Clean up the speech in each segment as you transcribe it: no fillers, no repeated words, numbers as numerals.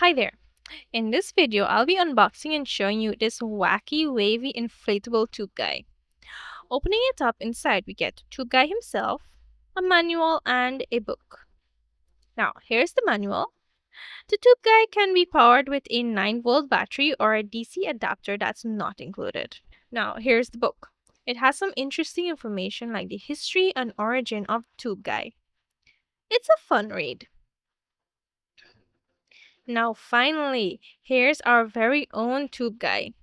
Hi there! In this video, I'll be unboxing and showing you this wacky, wavy, inflatable tube guy. Opening it up, inside we get tube guy himself, a manual, and a book. Now, here's the manual. The tube guy can be powered with a 9-volt battery or a DC adapter that's not included. Now, here's the book. It has some interesting information like the history and origin of tube guy. It's a fun read. Now, finally, here's our very own tube guy.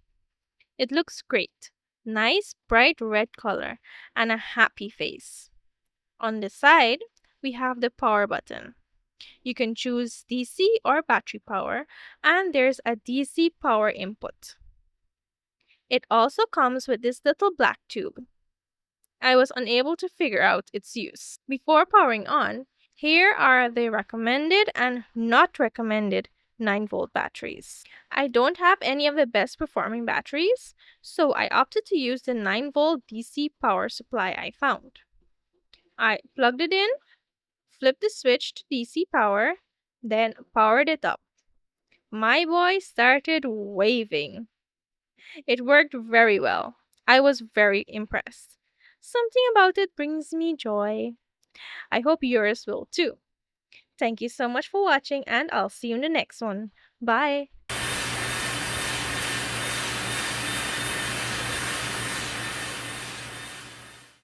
It looks great. Nice bright red color and a happy face. On the side, we have the power button. You can choose DC or battery power, and there's a DC power input. It also comes with this little black tube. I was unable to figure out its use. Before powering on, here are the recommended and not recommended 9-volt batteries. I don't have any of the best performing batteries, so I opted to use the 9-volt DC power supply I found. I plugged it in, flipped the switch to DC power, then powered it up. My boy started waving. It worked very well. I was very impressed. Something about it brings me joy. I hope yours will too. Thank you so much for watching, and I'll see you in the next one. Bye!